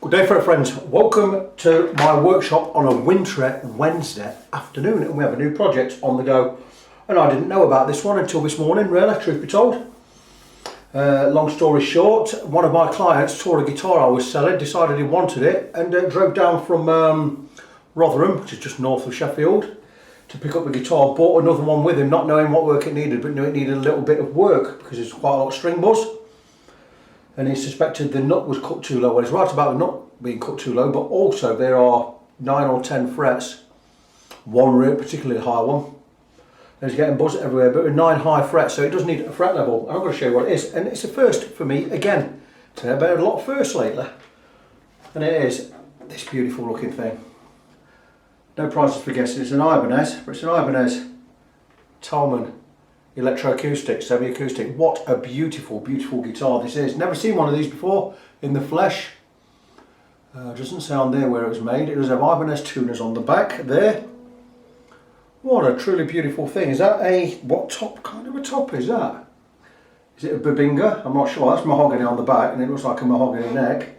Good day, friends. Welcome to my workshop on a wintry Wednesday afternoon, and we have a new project on the go. And I didn't know about this one until this morning, really, truth be told. Long story short, one of my clients tore a guitar I was selling, decided he wanted it, and drove down from Rotherham, which is just north of Sheffield, to pick up the guitar. Bought another one with him, not knowing what work it needed, but knew it needed a little bit of work because it's quite a lot of string buzz. And he suspected the nut was cut too low. Well, he's right about the nut being cut too low, but also there are 9 or 10 frets, one real particularly high one. And he's getting buzz everywhere, but with 9 high frets, so it does need a fret level. I'm going to show you what it is, and it's a first for me again. Today I've had a lot of firsts lately, and it is this beautiful looking thing. No prizes for guessing. It's an Ibanez, but it's an Ibanez Talman electroacoustic, semi-acoustic. What a beautiful, beautiful guitar this is. Never seen one of these before in the flesh. Doesn't say on there where it was made. It does have Ibanez tuners on the back there. What a truly beautiful thing. Is that what top kind of a top is that? Is it a Babinga? I'm not sure. That's mahogany on the back and it looks like a mahogany neck.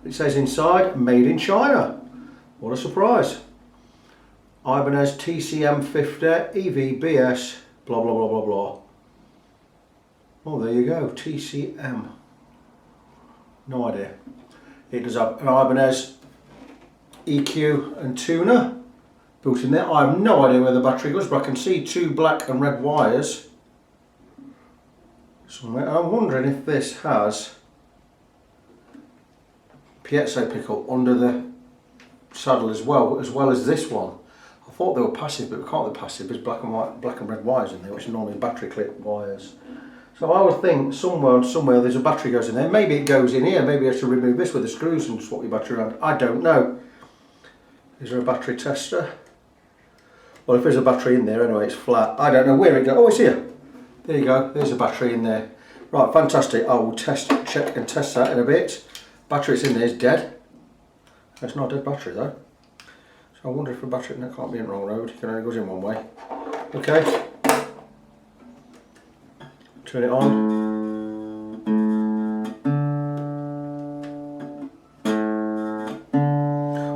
It says inside, made in China. What a surprise. Ibanez TCM 50 EVBS blah blah blah blah blah. Oh, there you go, TCM. No idea. It does have an Ibanez EQ and tuner built in there. I have no idea where the battery goes, but I can see 2 black and red wires somewhere. I'm wondering if this has piezo pickup under the saddle as well as this one. I thought they were passive, but we can't be passive. There's black and red wires in there, which are normally battery clip wires. So I would think somewhere there's a battery goes in there. Maybe it goes in here. Maybe I have to remove this with the screws and swap your battery around. I don't know. Is there a battery tester? Well, if there's a battery in there, anyway, it's flat. I don't know where it goes. Oh, it's here. There you go. There's a battery in there. Right, fantastic. I will check and test that in a bit. Battery that's in there is dead. It's not a dead battery though. So I wonder if a battery, that can't be in the wrong road, it only goes in one way. Okay. Turn it on.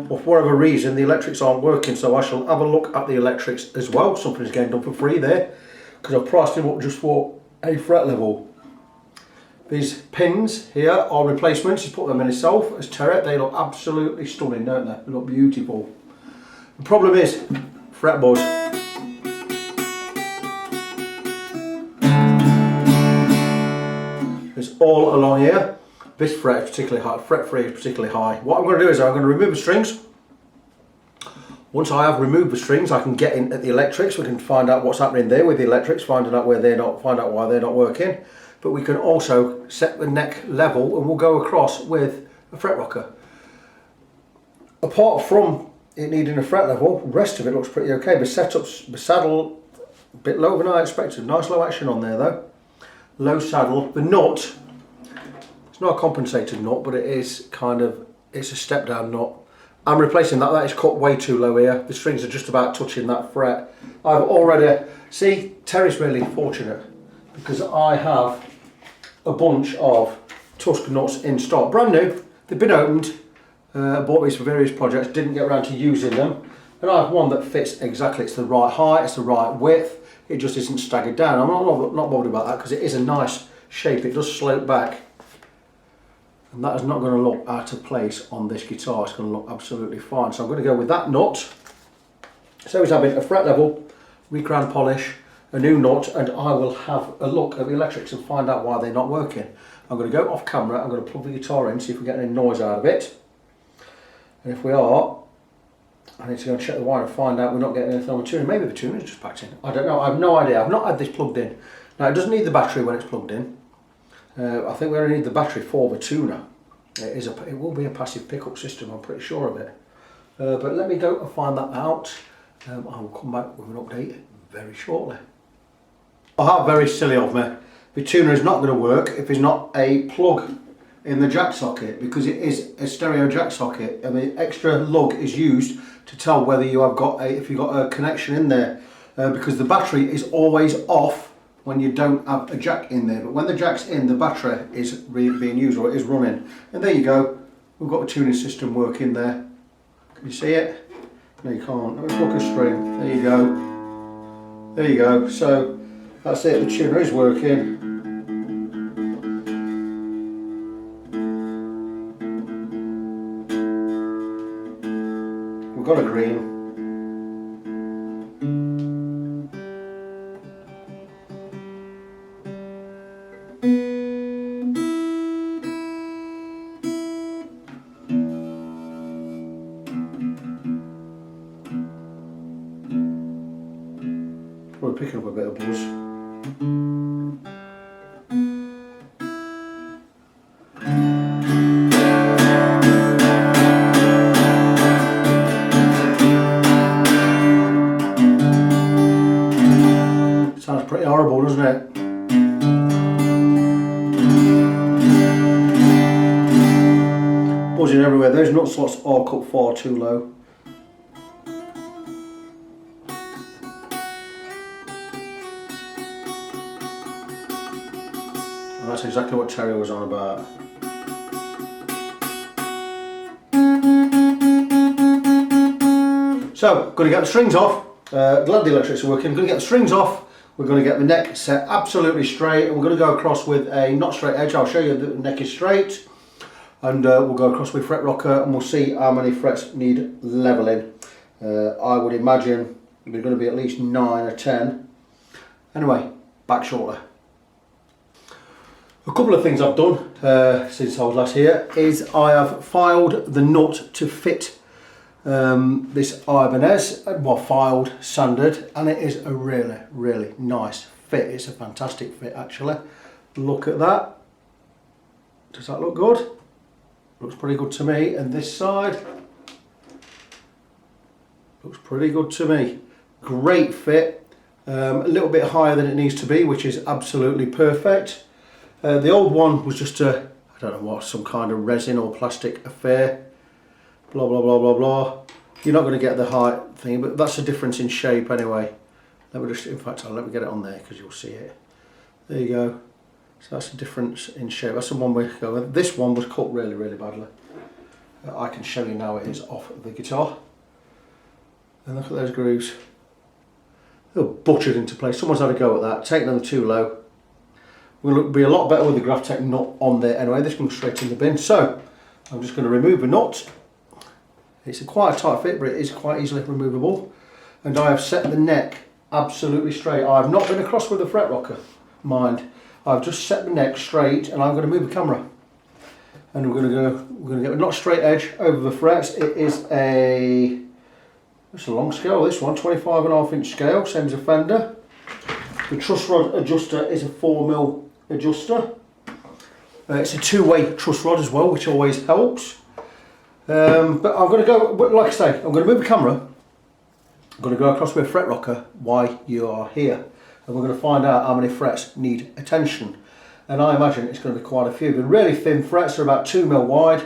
Well, for whatever reason, the electrics aren't working, so I shall have a look at the electrics as well. Something's getting done for free there, because I've priced them up just for a fret level. These pins here are replacements. He's put them in himself as turret. They look absolutely stunning, don't they? They look beautiful. The problem is fretboard. It's all along here. This fret is particularly high. Fret 3 is particularly high. What I'm going to do is I'm going to remove the strings. Once I have removed the strings, I can get in at the electrics. We can find out what's happening there with the electrics, find out why they're not working. But we can also set the neck level, and we'll go across with a fret rocker. Apart from it needing a fret level, the rest of it looks pretty okay. The saddle a bit lower than I expected. Nice low action on there though. Low saddle. The nut, it's not a compensated nut, but it is it's a step down nut. I'm replacing that. That is cut way too low here. The strings are just about touching that fret. I've already, see, Terry's really fortunate because I have a bunch of Tusk nuts in stock. Brand new. They've been opened. Bought these for various projects, didn't get around to using them, and I have one that fits exactly. It's the right height, it's the right width, it just isn't staggered down. I'm not bothered about that because it is a nice shape. It does slope back, and that is not going to look out of place on this guitar. It's going to look absolutely fine, so I'm going to go with that nut. So he's having a fret level, re-crown polish, a new nut, and I will have a look at the electrics and find out why they're not working. I'm going to go off camera, I'm going to plug the guitar in, see if we get any noise out of it. And if we are, I need to go and check the wire and find out we're not getting anything on the tuner. Maybe the tuner is just packed in. I don't know. I have no idea. I've not had this plugged in. Now it doesn't need the battery when it's plugged in. I think we only need the battery for the tuner. It will be a passive pickup system. I'm pretty sure of it. But let me go and find that out. I will come back with an update very shortly. How very silly of me. The tuner is not going to work if there's not a plug in the jack socket, because it is a stereo jack socket, and the extra lug is used to tell whether you have got if you've got a connection in there, because the battery is always off when you don't have a jack in there, but when the jack's in, the battery is being used, or it is running. And there you go, we've got the tuning system working there. Can you see it? No, you can't. Let me focus string. There you go. There you go. So that's it. The tuner is working. We've got a green. We're picking up a bit of buzz. Sounds pretty horrible, doesn't it? Buzzing everywhere. Those nut slots are cut far too low. And that's exactly what Terry was on about. So, going to get the strings off. Glad the electrics are working. Going to get the strings off. We're going to get the neck set absolutely straight, and we're going to go across with a not straight edge. I'll show you the neck is straight, and we'll go across with fret rocker, and we'll see how many frets need leveling. I would imagine there's going to be at least 9 or 10. Anyway, back shortly. A couple of things I've done since I was last here is I have filed the nut to fit this Ibanez, well, filed, sanded, and it is a really, really nice fit. It's a fantastic fit actually. Look at that. Does that look good? Looks pretty good to me. And this side looks pretty good to me. Great fit. A little bit higher than it needs to be, which is absolutely perfect. The old one was just a, I don't know what, some kind of resin or plastic affair. Blah blah blah blah blah. You're not going to get the height thing, but that's a difference in shape anyway. Let me just, in fact, let me get it on there because you'll see it. There you go. So that's a difference in shape. That's the one we go with. This one was cut really, really badly. I can show you now it is off the guitar. And look at those grooves. They're butchered into place. Someone's had a go at that. Taking them too low. Will be a lot better with the Graphtec nut on there anyway. This comes straight in the bin. So I'm just going to remove a nut. It's quite a tight fit, but it is quite easily removable. And I have set the neck absolutely straight. I have not been across with the fret rocker, mind. I've just set the neck straight, and I'm going to move the camera. And we're going to get a not straight edge over the frets. It is it's a long scale, this one, 25.5 scale, same as a Fender. The truss rod adjuster is a 4mm adjuster. It's a two-way truss rod as well, which always helps. But I'm going to go, like I say, I'm going to move the camera. I'm going to go across with a fret rocker while you are here. And we're going to find out how many frets need attention. And I imagine it's going to be quite a few. They're really thin frets, they're about 2mm wide.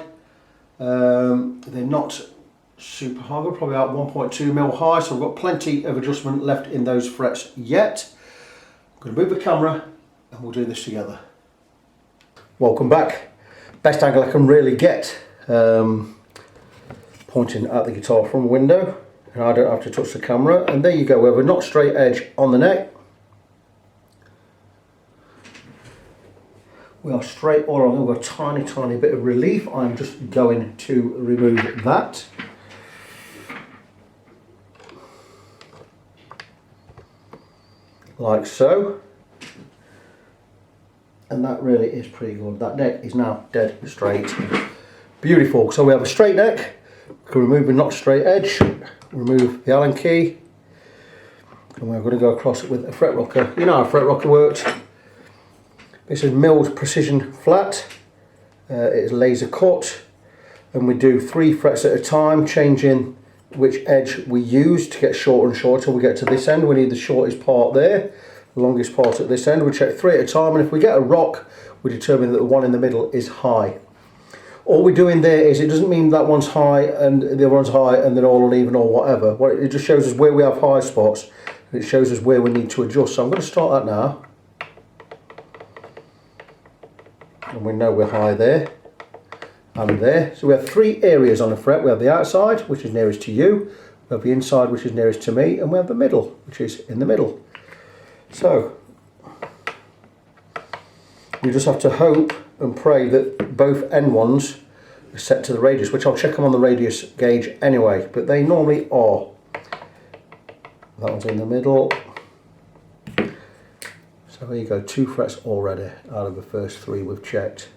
They're not super high, we're probably about 1.2mm high, so we've got plenty of adjustment left in those frets yet. I'm going to move the camera and we'll do this together. Welcome back. Best angle I can really get. Pointing at the guitar from a window, and I don't have to touch the camera, and there you go. We have a not straight edge on the neck. We are straight all along. We've got a tiny bit of relief. I'm just going to remove that. Like so. And that really is pretty good. That neck is now dead straight. Beautiful. So we have a straight neck. We can remove the not straight edge. Remove the Allen key. And we're going to go across it with a fret rocker. You know how a fret rocker works. This is milled precision flat. It is laser cut. And we do 3 frets at a time, changing which edge we use to get shorter and shorter. We get to this end. We need the shortest part there. The longest part at this end. We check 3 at a time, and if we get a rock, we determine that the one in the middle is high. All we're doing there is, it doesn't mean that one's high and the other one's high and they're all uneven or whatever. It just shows us where we have high spots, and it shows us where we need to adjust. So I'm going to start that now. And we know we're high there. and there. So we have 3 areas on the fret. We have the outside, which is nearest to you, we have the inside, which is nearest to me, and we have the middle, which is in the middle. So you just have to hope and pray that both end ones are set to the radius, which I'll check them on the radius gauge anyway, but they normally are. That one's in the middle. So here you go, 2 frets already out of the first 3 we've checked.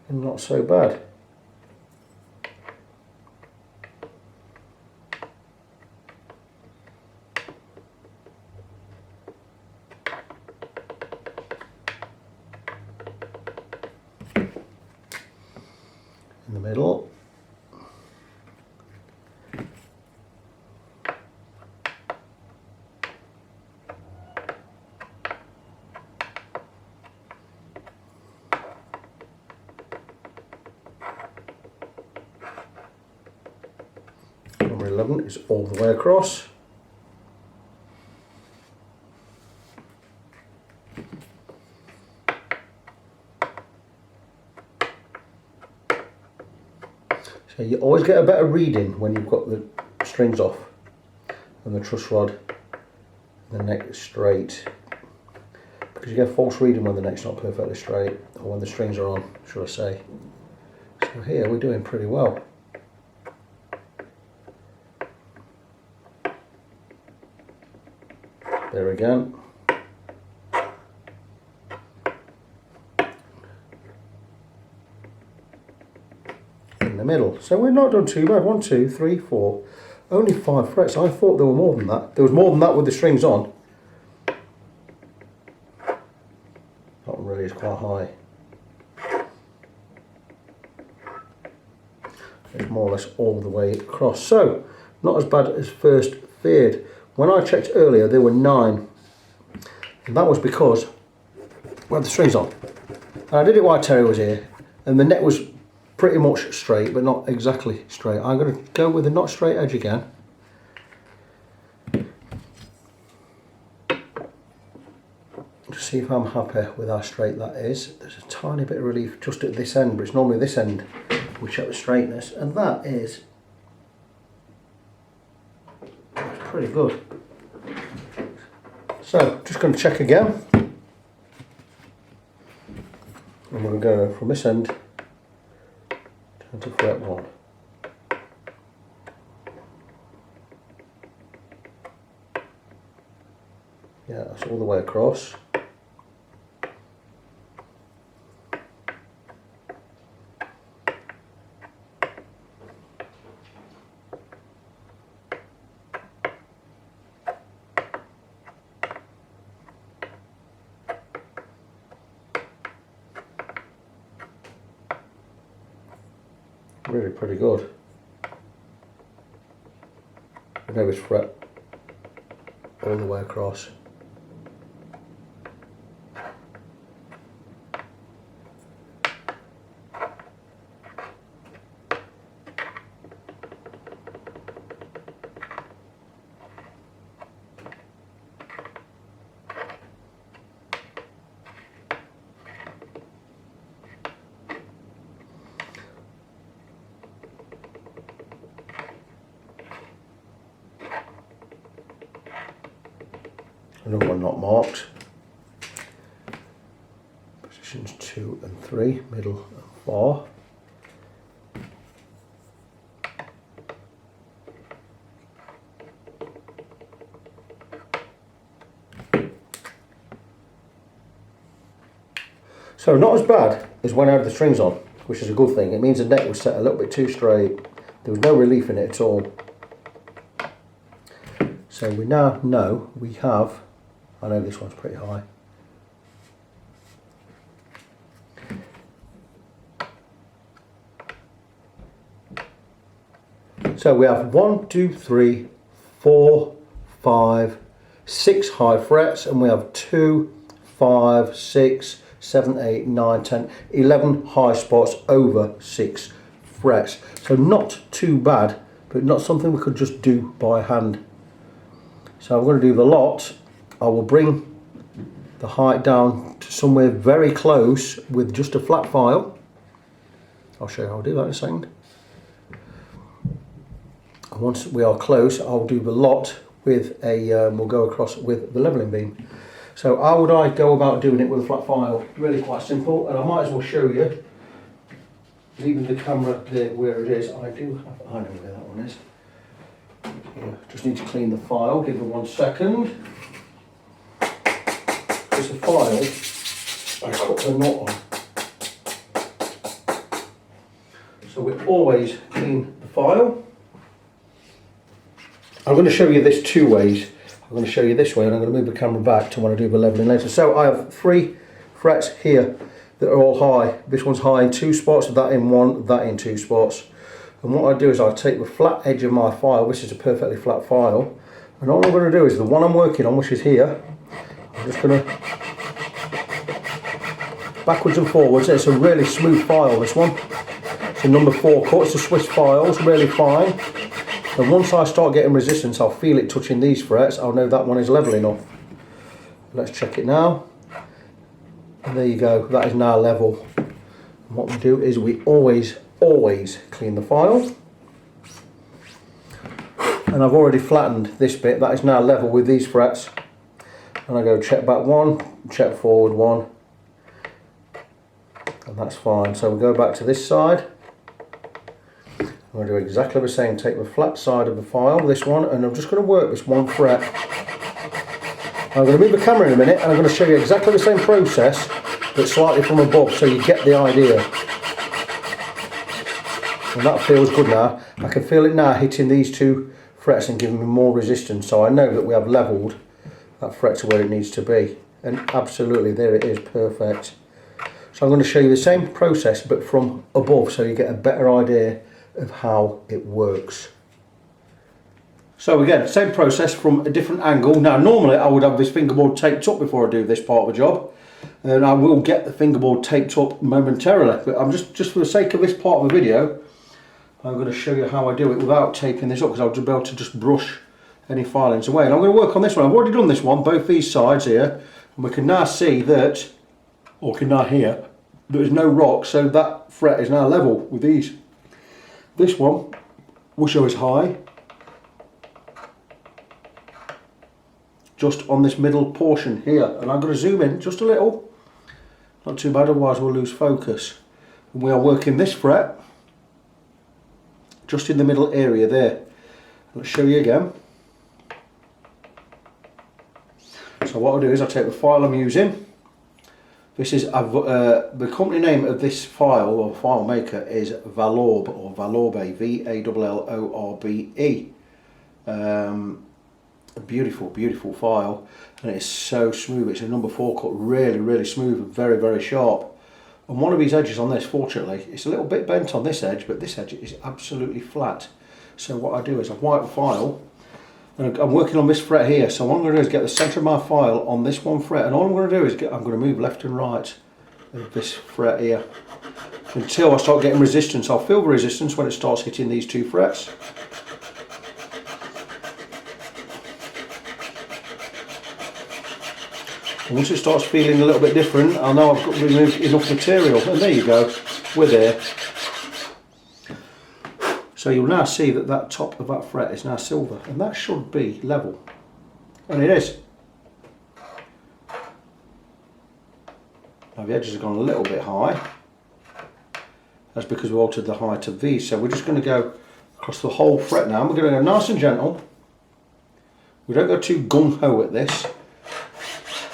And not so bad. In the middle. Number 11 is all the way across. So you always get a better reading when you've got the strings off and the truss rod and the neck is straight, because you get a false reading when the neck's not perfectly straight, or when the strings are on, should I say. So here we're doing pretty well. There again. In the middle. So we're not done too bad. 1, 2, 3, 4. Only 5 frets. I thought there were more than that. There was more than that with the strings on. That one really is quite high. It's more or less all the way across. So, not as bad as first feared. When I checked earlier, there were 9. And that was because we had the strings on. And I did it while Terry was here. And the neck was pretty much straight, but not exactly straight. I'm going to go with a not straight edge again. Just see if I'm happy with how straight that is. There's a tiny bit of relief just at this end, but it's normally this end we check the straightness, and that is pretty good. So, just going to check again. And we're going to go from this end down to fret 1. Yeah, that's all the way across. Really pretty good. I know it's fret all the way across. Another one not marked. Positions 2 and 3, middle and 4. So not as bad as when I had the strings on, which is a good thing. It means the neck was set a little bit too straight. There was no relief in it at all. So we now know we have, I know this one's pretty high. So we have 1, 2, 3, 4, 5, 6 high frets, and we have 2, 5, 6, 7, 8, 9, 10, 11 high spots over 6 frets. So not too bad, but not something we could just do by hand. So I'm going to do the lot I will bring the height down to somewhere very close with just a flat file. I'll show you how I'll do that in a second. And once we are close, I'll do the lot with a, we'll go across with the levelling beam. So how would I go about doing it with a flat file? Really quite simple, and I might as well show you, leaving the camera there where it is. I know where that one is. Yeah, just need to clean the file, give it 1 second. Because the file, I cut the knot on. So we always clean the file. I'm going to show you this 2 ways. I'm going to show you this way, and I'm going to move the camera back to when I do the levelling later. So I have 3 frets here that are all high. This one's high in 2 spots, that in 1, that in 2 spots. And what I do is I take the flat edge of my file, which is a perfectly flat file, and all I'm going to do is the one I'm working on, which is here, I'm just going to backwards and forwards. It's a really smooth file, this one. It's a number 4 cut, it's a Swiss file, it's really fine. And once I start getting resistance, I'll feel it touching these frets, I'll know that one is level enough. Let's check it now. And there you go, that is now level. And what we do is we always clean the file. And I've already flattened this bit, that is now level with these frets. And I go check back 1, check forward 1. And that's fine. So we go back to this side. I'm going to do exactly the same, take the flat side of the file, this one, and I'm just going to work this 1 fret. I'm going to move the camera in a minute and I'm going to show you exactly the same process, but slightly from above, so you get the idea. And that feels good now. I can feel it now hitting these 2 frets and giving me more resistance, so I know that we have levelled that fret to where it needs to be. And absolutely, there it is, perfect. So I'm going to show you the same process, but from above, so you get a better idea of how it works. So again, same process from a different angle. Now normally I would have this fingerboard taped up before I do this part of the job, and I will get the fingerboard taped up momentarily, but I'm just for the sake of this part of the video, I'm going to show you how I do it without taping this up, because I'll just be able to just brush any filings away. And I'm going to work on this one. I've already done this one, both these sides here, and we can now see that, or can now hear, there's no rock, so that fret is now level with these. This one will show as high, just on this middle portion here, and I'm going to zoom in just a little, not too bad, otherwise we'll lose focus. And we are working this fret just in the middle area there. Let's show you again. So what I'll do is I'll take the file I'm using. This is the company name of this file or file maker is Valorbe or Valorbe, V-A-L-L-O-R-B-E. A beautiful file, and it's so smooth. It's a number 4 cut, really smooth and very sharp. And one of these edges on this, fortunately, it's a little bit bent on this edge, but this edge is absolutely flat. So what I do is I wipe the file, and I'm working on this fret here, so what I'm going to do is get the centre of my file on this 1 fret, and all I'm going to do is I'm going to move left and right of this fret here until I start getting resistance. I'll feel the resistance when it starts hitting these 2 frets. And once it starts feeling a little bit different, I'll know I've got to remove enough material, and there you go, we're there. So you'll now see that that top of that fret is now silver, and that should be level, and it is. Now the edges have gone a little bit high. That's because we altered the height of these. So we're just going to go across the whole fret now. We're going to go nice and gentle. We don't go too gung-ho at this,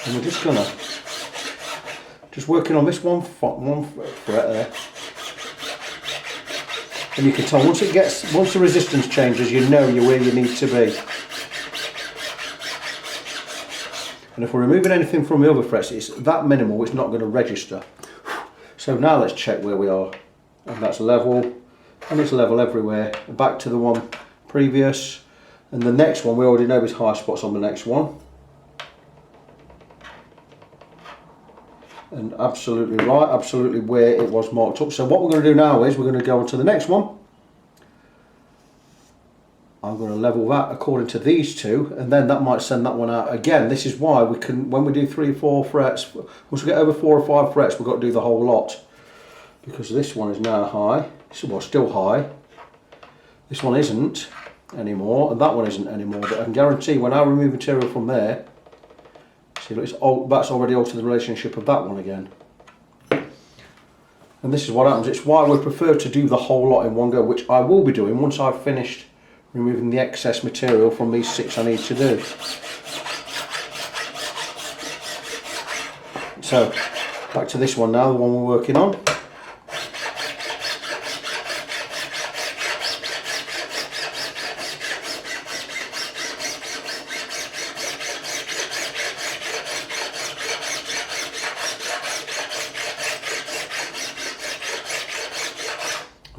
and we're just going to working on this one fret there. And you can tell once the resistance changes, you know you're where you need to be. And if we're removing anything from the other frets, it's that minimal, it's not going to register. So now let's check where we are. And that's level, and it's level everywhere. Back to the one previous, and the next one we already know is high spots on the next one. And absolutely right, absolutely where it was marked up. So what we're going to do now is we're going to go on to the next one. I'm going to level that according to these two, and then that might send that one out again. This is why we can, when we do 3 or 4 frets, once we get over 4 or 5 frets, we've got to do the whole lot, because this one is now high. This one still high. This one isn't anymore, and that one isn't anymore. But I can guarantee when I remove material from there, see, look, that's already altered the relationship of that one again. And this is what happens. It's why we prefer to do the whole lot in one go, which I will be doing once I've finished removing the excess material from these 6 I need to do. So, back to this one now, the one we're working on.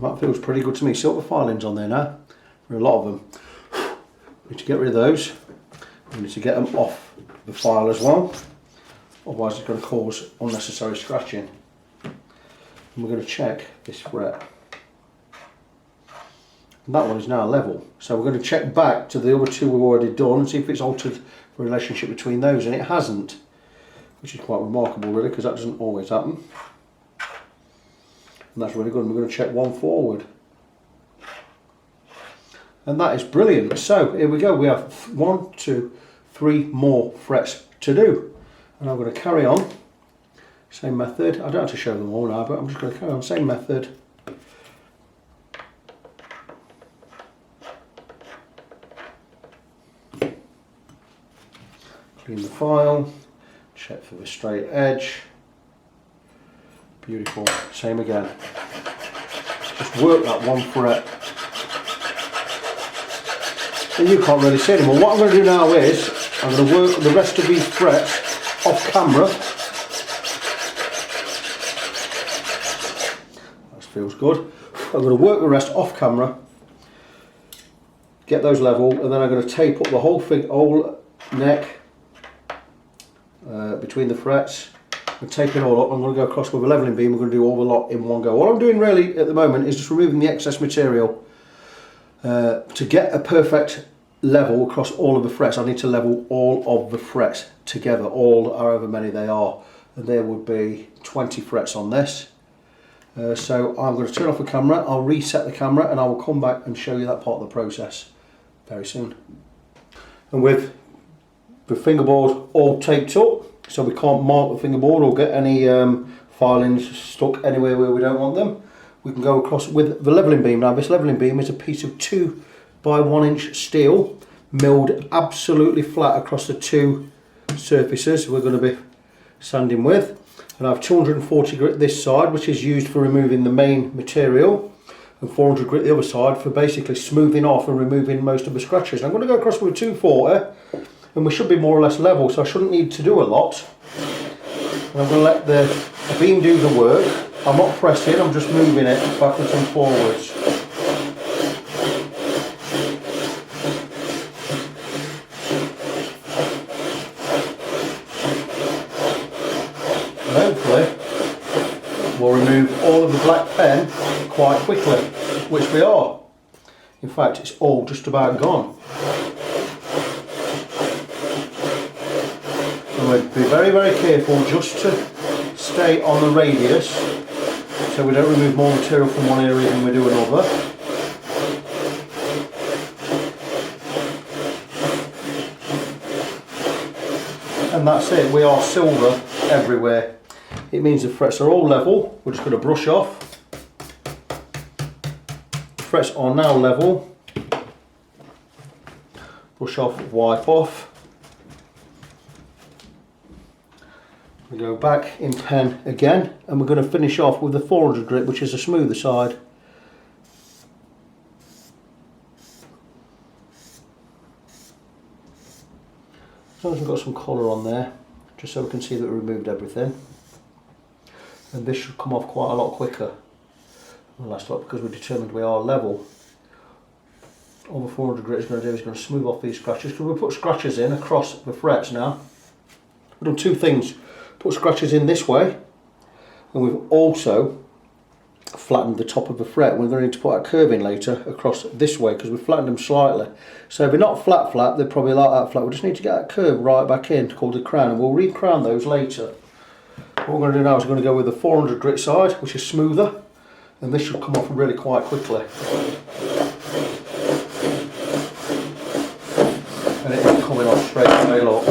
That feels pretty good to me. Silver filings on there now, for a lot of them. We need to get rid of those. We need to get them off the file as well, otherwise it's going to cause unnecessary scratching. And we're going to check this fret. And that one is now level. So we're going to check back to the other two we've already done and see if it's altered the relationship between those, and it hasn't, which is quite remarkable really, because that doesn't always happen. And that's really good. And we're going to check one forward, and that is brilliant. So here we go, we have 1, 2, 3 more frets to do, and I'm going to carry on same method. I don't have to show them all now, but I'm just going to carry on same method. Clean the file, check for the straight edge. Beautiful, same again. Just work that one fret. And you can't really see anymore. What I'm going to do now is, I'm going to work the rest of these frets off camera. That feels good. I'm going to work the rest off camera, get those level, and then I'm going to tape up the whole neck between the frets. I'm taping it all up. I'm going to go across with a levelling beam. We're going to do all the lot in one go. All I'm doing really at the moment is just removing the excess material to get a perfect level across all of the frets. I need to level all of the frets together, all however many they are, and there would be 20 frets on this. So I'm going to turn off the camera, I'll reset the camera, and I will come back and show you that part of the process very soon. And with the fingerboard all taped up, so we can't mark the fingerboard or get any filings stuck anywhere where we don't want them, we can go across with the levelling beam. Now this levelling beam is a piece of 2 by 1 inch steel milled absolutely flat across the 2 surfaces we're going to be sanding with, and I have 240 grit this side, which is used for removing the main material, and 400 grit the other side for basically smoothing off and removing most of the scratches. I'm going to go across with a 240, and we should be more or less level, so I shouldn't need to do a lot. And I'm going to let the beam do the work. I'm not pressing, I'm just moving it backwards and forwards. And hopefully we'll remove all of the black pen quite quickly, which we are. In fact, it's all just about gone. And we'll be very, very careful just to stay on the radius so we don't remove more material from one area than we do another. And that's it, we are silver everywhere. It means the frets are all level. We're just going to brush off. The frets are now level. Brush off, wipe off. We go back in pen again, and we're going to finish off with the 400 grit, which is the smoother side. As long as we've got some colour on there, just so we can see that we removed everything. And this should come off quite a lot quicker than the last lot, because we're determined we are level. All the 400 grit is going to do is going to smooth off these scratches, because we put scratches in across the frets now. We've done 2 things. Put scratches in this way, and we've also flattened the top of the fret. We're going to need to put a curve in later across this way because we flattened them slightly. So if they're not flat, they're probably like that flat. We just need to get that curve right back in called the crown, and we'll re-crown those later. What we're going to do now is we're going to go with the 400 grit side, which is smoother, and this should come off really quite quickly. And it is coming off straight away, look.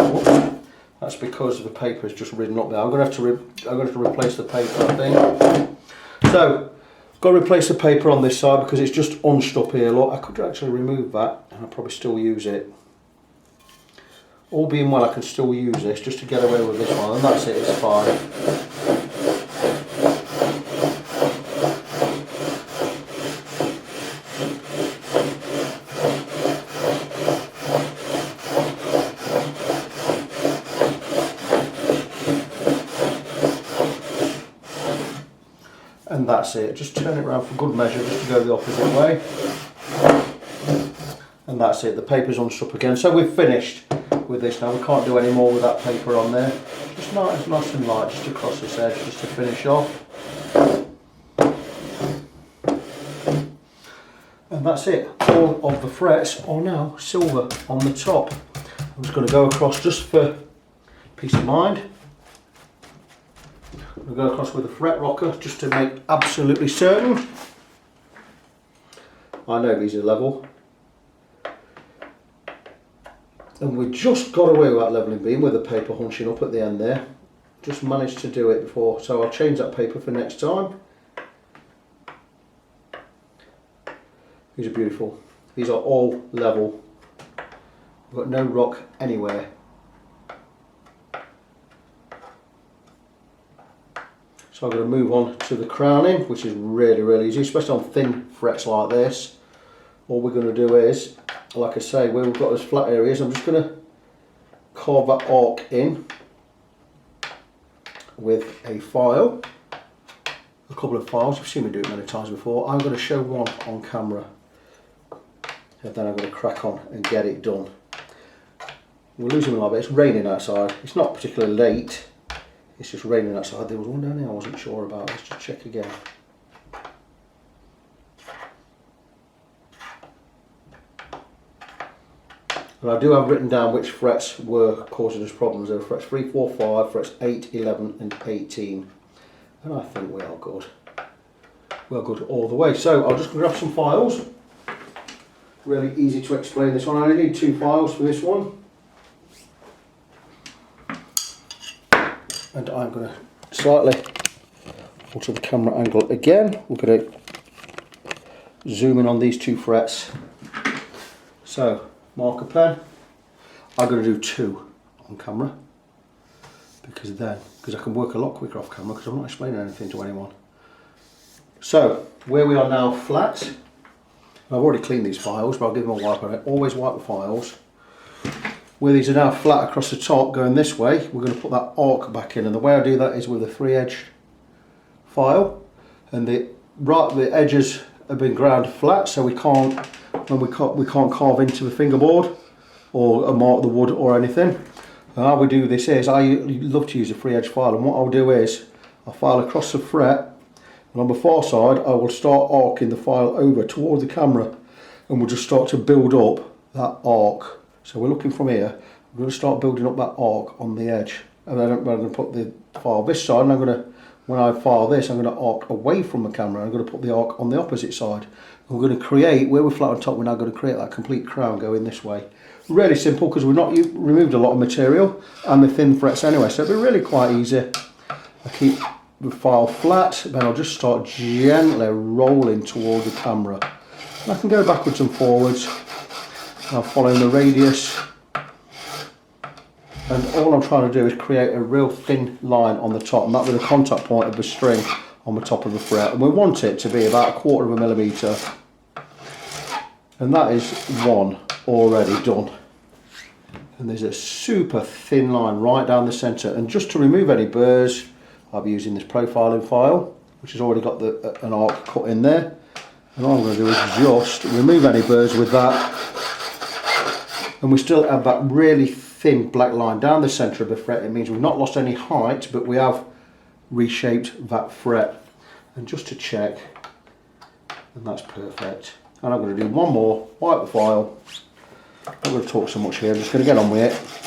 That's because the paper is just ridden up there. I'm going to have to replace the paper, I think. So, got to replace the paper on this side because it's just unstuck here. Look, I could actually remove that and I'll probably still use it. All being well, I can still use this just to get away with this one, and that's it, it's fine. And that's it, just turn it around for good measure just to go the opposite way. And that's it, the paper's unstuck again. So we've finished with this now. We can't do any more with that paper on there. Just nice and light just across this edge just to finish off. And that's it, all of the frets are now silver on the top. I'm just going to go across just for peace of mind. We'll go across with a fret rocker just to make absolutely certain. I know these are level. And we just got away with that levelling beam with the paper hunching up at the end there. Just managed to do it before, so I'll change that paper for next time. These are beautiful. These are all level. We've got no rock anywhere. So I'm going to move on to the crowning, which is really easy, especially on thin frets like this. All we're going to do is, like I say, where we've got those flat areas, I'm just going to carve that arc in with a file, a couple of files. You've seen me do it many times before. I'm going to show one on camera, and then I'm going to crack on and get it done. We're losing a lot of it. It's raining outside. It's not particularly late. It's just raining outside. There was one down there I wasn't sure about. Let's just check again. And I do have written down which frets were causing us problems. There were frets 3, 4, 5, frets 8, 11 and 18. And I think we are good. We are good all the way. So I'll just grab some files. Really easy to explain this one. I only need 2 files for this one. And I'm going to slightly alter the camera angle again. We're going to zoom in on these 2 frets. So, marker pen. I'm going to do 2 on camera because I can work a lot quicker off camera because I'm not explaining anything to anyone. So, where we are now flat. I've already cleaned these files, but I'll give them a wipe on it. Always wipe the files. Where these are now flat across the top going this way, we're going to put that arc back in, and the way I do that is with a 3-edge file, and the edges have been ground flat, so we can't carve into the fingerboard or mark the wood or anything. And how we do this is, I love to use a 3-edge file, and what I'll do is I'll file across the fret, and on the far side I will start arcing the file over toward the camera, and we'll just start to build up that arc. So we're looking from here, we're going to start building up that arc on the edge. And then I'm going to put the file this side, and I'm going to, when I file this, I'm going to arc away from the camera. I'm going to put the arc on the opposite side. And we're going to create, where we're flat on top, we're now going to create that complete crown going this way. Really simple, because we've not removed a lot of material, and the thin frets anyway, so it'll be really quite easy. I keep the file flat, then I'll just start gently rolling toward the camera. And I can go backwards and forwards. I'm following the radius, and all I'm trying to do is create a real thin line on the top, and that with the contact point of the string on the top of the fret, and we want it to be about 1/4 of a millimetre, and that is one already done. And there's a super thin line right down the centre, and just to remove any burrs I'll be using this profiling file, which has already got an arc cut in there, and all I'm going to do is just remove any burrs with that. And we still have that really thin black line down the centre of the fret. It means we've not lost any height, but we have reshaped that fret. and just to check, and that's perfect. And I'm going to do one more, wipe the file. I'm not going to talk so much here, I'm just going to get on with it.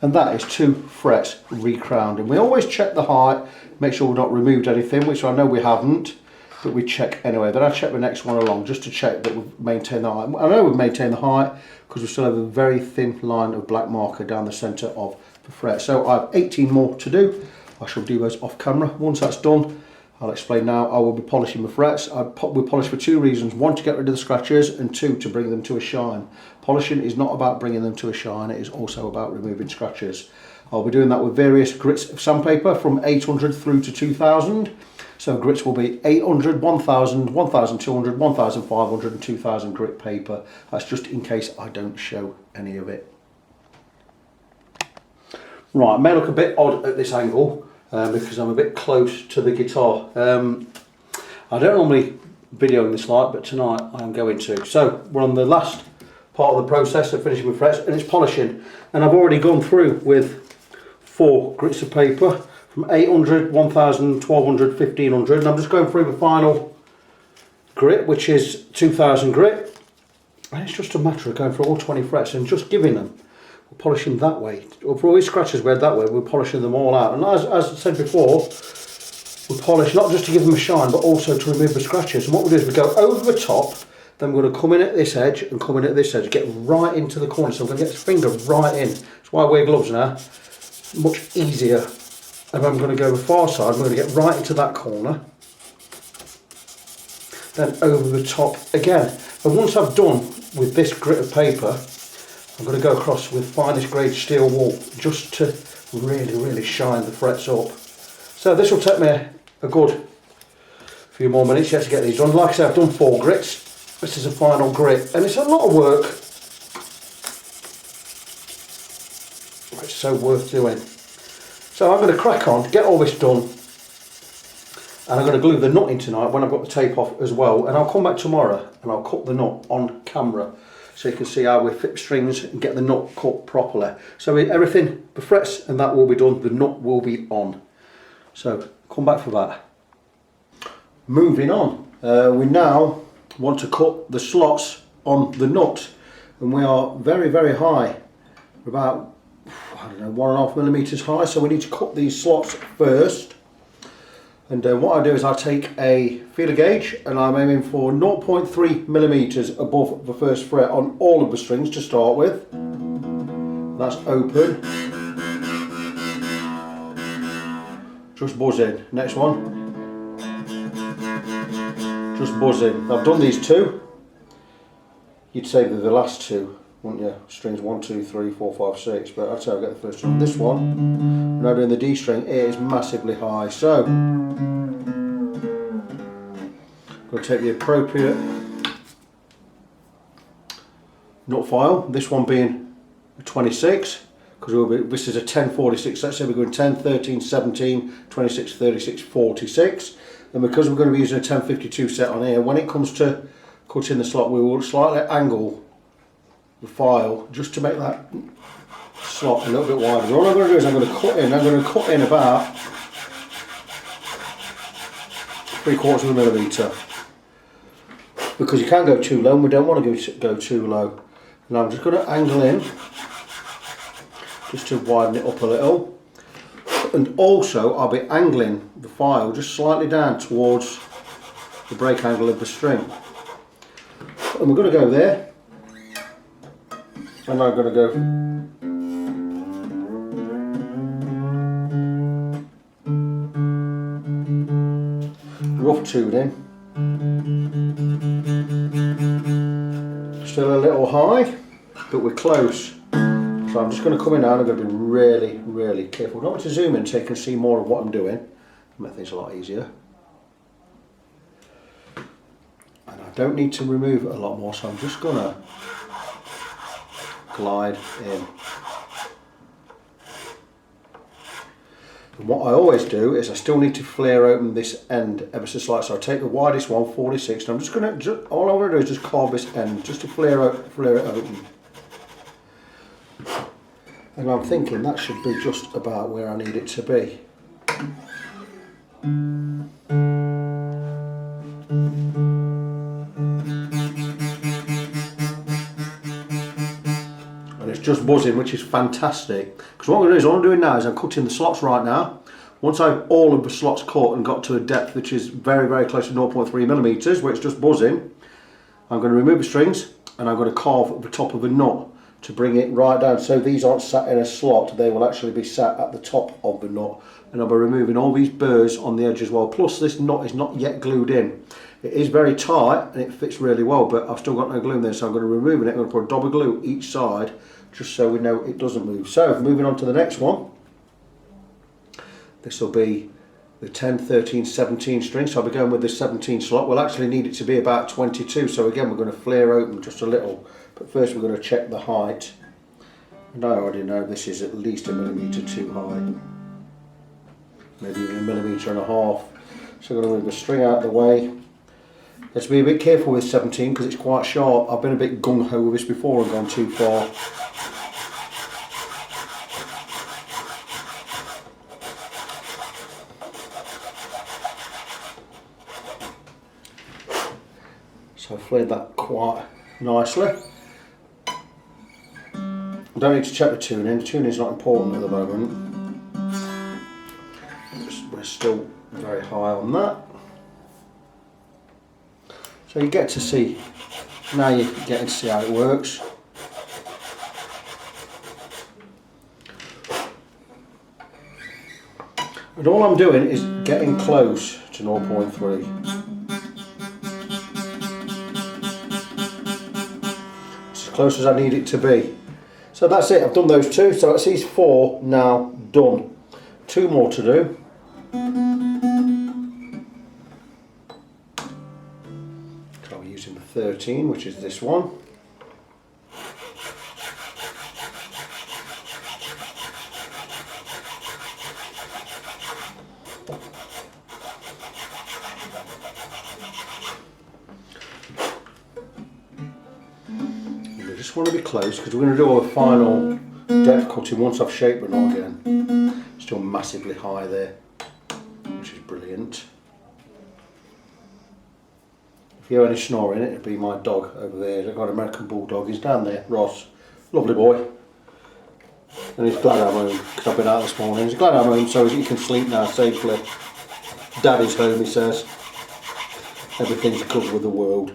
And that is 2 frets recrowned. And we always check the height, make sure we've not removed anything, which I know we haven't, but we check anyway. Then I check the next one along just to check that we've maintained the height. I know we've maintained the height because we still have a very thin line of black marker down the centre of the fret. So I have 18 more to do. I shall do those off camera. Once that's done, I'll explain now. I will be polishing the frets. We polish for 2 reasons. 1, to get rid of the scratches, and 2, to bring them to a shine. Polishing is not about bringing them to a shine, it is also about removing scratches. I'll be doing that with various grits of sandpaper from 800 through to 2000. So grits will be 800, 1000, 1200, 1500 and 2000 grit paper. That's just in case I don't show any of it. Right, it may look a bit odd at this angle because I'm a bit close to the guitar. I don't normally video in this light, but tonight I am going to. So we're on the last part of the process of finishing with frets, and it's polishing. And I've already gone through with 4 grits of paper from 800, 1000, 1200, 1500, and I'm just going through the final grit, which is 2000 grit. And it's just a matter of going through all 20 frets and just giving them. We're polishing that way. For all these scratches we had that way, we're polishing them all out. And as I said before, we polish not just to give them a shine, but also to remove the scratches. And what we do is we go over the top, then we're going to come in at this edge and come in at this edge, get right into the corner. So I'm going to get this finger right in. That's why I wear gloves now. Much easier. And I'm going to go the far side, I'm going to get right into that corner. Then over the top again. And once I've done with this grit of paper, I'm going to go across with finest grade steel wool just to really shine the frets up. So this will take me a good few more minutes yet to get these done. Like I said, I've done 4 grits. This is a final grit, and it's a lot of work. It's so worth doing. So I'm going to crack on, get all this done, and I'm going to glue the nut in tonight when I've got the tape off as well. And I'll come back tomorrow and I'll cut the nut on camera so you can see how we fit strings and get the nut cut properly. So everything, the frets and that will be done, the nut will be on. So come back for that. Moving on, we now want to cut the slots on the nut, and we are very high. We're about, I don't know, 1.5 millimeters high, so we need to cut these slots first. And what I do is I take a feeler gauge and I'm aiming for 0.3 millimeters above the first fret on all of the strings to start with. That's open. Just buzz in. Next one. Just buzz in. I've done these 2. You'd say they're the last 2, wouldn't you? Strings 1, 2, 3, 4, 5, 6, but that's how I get the first one. This one, now doing the D string, it is massively high. So, I'm going to take the appropriate nut file, this one being a 26, because this is a 1046, let's say we're going 10, 13, 17, 26, 36, 46. And because we're going to be using a 1052 set on here, when it comes to cutting the slot, we will slightly angle the file just to make that slot a little bit wider. All I'm going to do is I'm going to cut in about 3/4 millimetre, because you can't go too low and we don't want to go too low. And I'm just going to angle in just to widen it up a little. And also I'll be angling the file just slightly down towards the break angle of the string. And we're going to go there. And I'm going to go rough tuning. Still a little high, but we're close. So I'm just going to come in now and I'm going to be really careful not to zoom in so you can see more of what I'm doing. Make things a lot easier. And I don't need to remove it a lot more, so I'm just going to glide in. And what I always do is I still need to flare open this end ever so slightly. So I take the widest one, 46, and I'm just going to, all I'm going to do is just carve this end, just to flare it open. And I'm thinking that should be just about where I need it to be. And it's just buzzing, which is fantastic. Because what I'm going to do is, all I'm doing now is I'm cutting the slots right now. Once I've all of the slots cut and got to a depth which is very, very close to 0.3 millimeters, where it's just buzzing, I'm going to remove the strings and I'm going to carve the top of the nut to bring it right down. So these aren't sat in a slot, they will actually be sat at the top of the nut. And I'll be removing all these burrs on the edge as well. Plus this nut is not yet glued in. It is very tight and it fits really well, but I've still got no glue in there, so I'm going to remove it. I'm going to put a dab of glue each side just so we know it doesn't move. So moving on to the next one. This will be the 10, 13, 17 string, so I'll be going with the 17 slot. We'll actually need it to be about 22, so again we're going to flare open just a little, but first we're going to check the height. And I already know this is at least 1 millimetre too high, maybe even 1.5 millimetres. So I'm going to move the string out of the way. Let's be a bit careful with 17 because it's quite sharp. I've been a bit gung-ho with this before and gone too far. So I've flared that quite nicely. I don't need to check the tuning. The tuning is not important at the moment. We're still very high on that. So you get to see, now you're getting to see how it works. And all I'm doing is getting close to 0.3. As close as I need it to be. So that's it, I've done those two, so that's these 4 now done. 2 more to do. So we're using the 13, which is this one. I just want to be close because we're going to do our final depth cutting once I've shaped the knot again. Still massively high there, which is brilliant. If you hear any snoring, it'd be my dog over there. I've got an American Bulldog, he's down there, Ross. Lovely boy. And he's glad I'm home because I've been out this morning. He's glad I'm home so he can sleep now safely. Daddy's home, he says. Everything's covered with the world.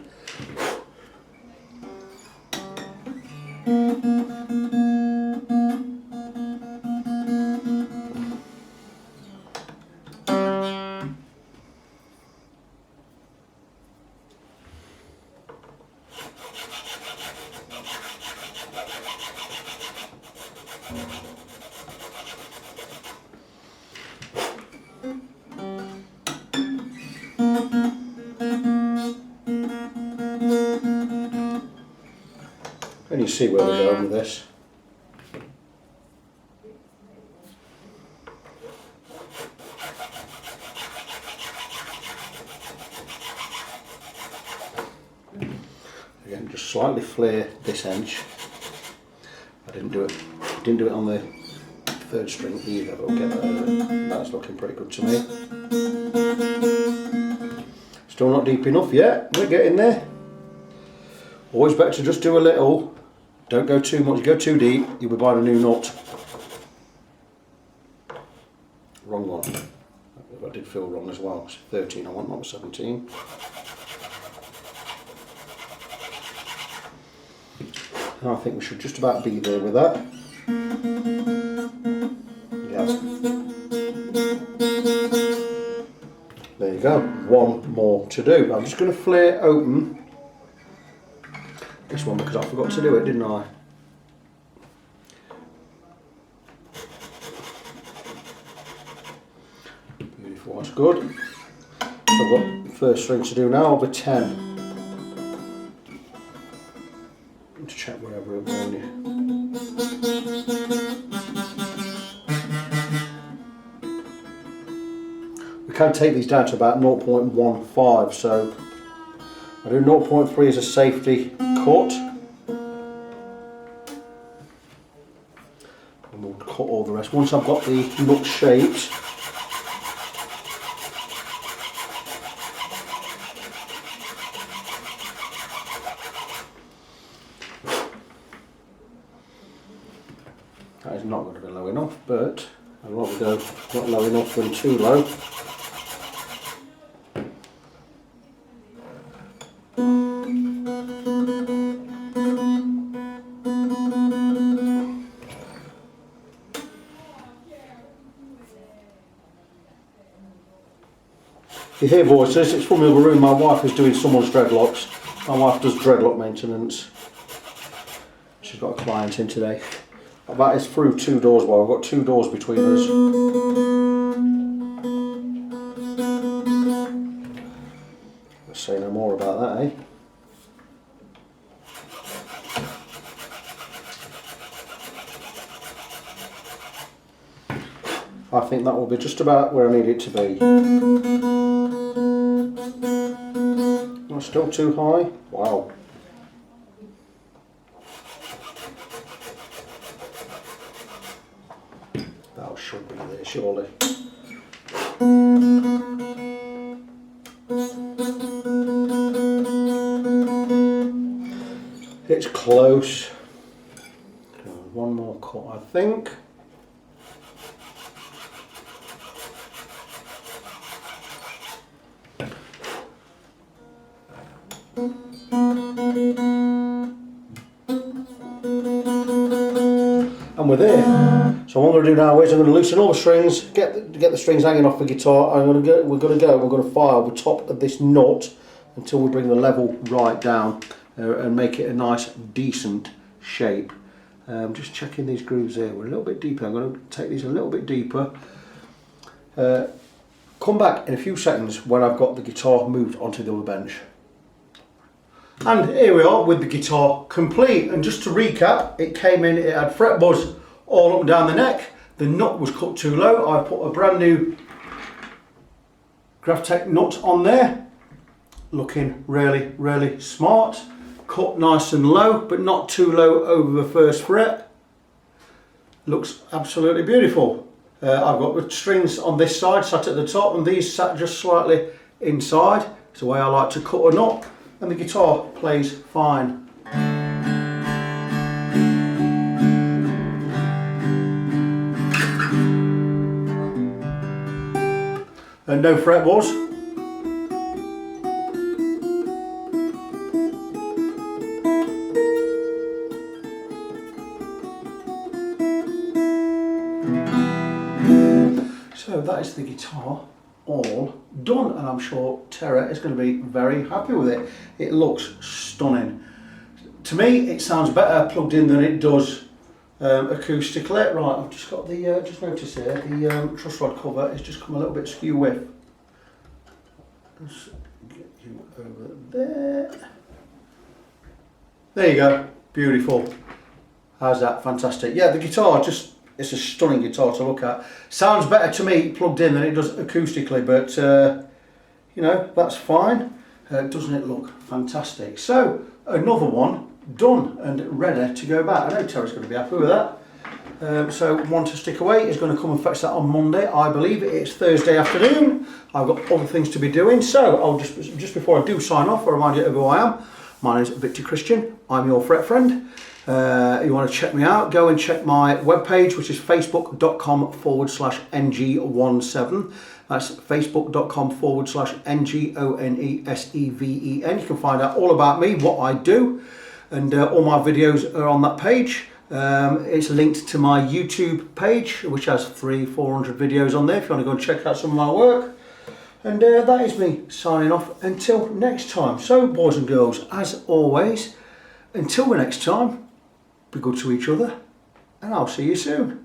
And you see where we're going with this. Again, just slightly flare this edge. I didn't do it on the 3rd string either, but we'll get that over. That's looking pretty good to me. Still not deep enough yet, we're getting there. Always better to just do a little. Don't go too much. You go too deep, you'll be buying a new nut. Wrong one. I did feel wrong as well. It's 13 I want, not 17. I think we should just about be there with that. Yes. There you go. 1 more to do. I'm just going to flare open this one because I forgot to do it, didn't I? Beautiful, that's good. I've got the first string to do now, over 10. We can take these down to about 0.15, so I do 0.3 as a safety cut. And we'll cut all the rest. Once I've got the nut shaped, that is not going to be low enough, but I'd rather go not low enough than too low. You hear voices, it's from the other room. My wife is doing someone's dreadlocks. My wife does dreadlock maintenance. She's got a client in today. That is through two doors. Well, I've got two doors between us. Let's say no more about that, eh? I think that will be just about where I need it to be. Not still too high? Wow. That should be there, surely. It's close. One more cut, I think. And we're there. So what I'm going to do now is I'm going to loosen all the strings, get the strings hanging off the guitar. We're going to file the top of this nut until we bring the level right down and make it a nice, decent shape. Just checking these grooves here. We're a little bit deeper. I'm going to take these a little bit deeper. Come back in a few seconds when I've got the guitar moved onto the other bench. And here we are with the guitar complete. And just to recap, it came in, it had fretboards all up and down the neck. The nut was cut too low. I put a brand new Graphtec nut on there. Looking really, really smart. Cut nice and low, but not too low over the first fret. Looks absolutely beautiful. I've got the strings on this side sat at the top and these sat just slightly inside. It's the way I like to cut a knot. And the guitar plays fine. And no fretboards. So that is the guitar all done, and I'm sure Tara is going to be very happy with it. It looks stunning. To me, it sounds better plugged in than it does acoustically. Right, I've just got the, just noticed here, the truss rod cover has just come a little bit skew with. Let's get you over there. There you go, beautiful. How's that? Fantastic. Yeah, the guitar just, it's a stunning guitar to look at. Sounds better to me plugged in than it does acoustically, but you know, that's fine. Doesn't it look fantastic? So, another one done and ready to go back. I know Tara's going to be happy with that. So, one to stick away is going to come and fetch that on Monday. I believe it's Thursday afternoon. I've got other things to be doing. So, I'll just before I do sign off, I'll remind you of who I am. My name is Victor Christian. I'm your fret friend. You want to check me out, go and check my webpage, which is facebook.com/ng17. That's facebook.com/NGONESEVEN. You can find out all about me, what I do, and all my videos are on that page. It's linked to my YouTube page, which has 300-400 videos on there if you want to go and check out some of my work. And that is me signing off until next time. So, boys and girls, as always, until the next time, be good to each other, and I'll see you soon.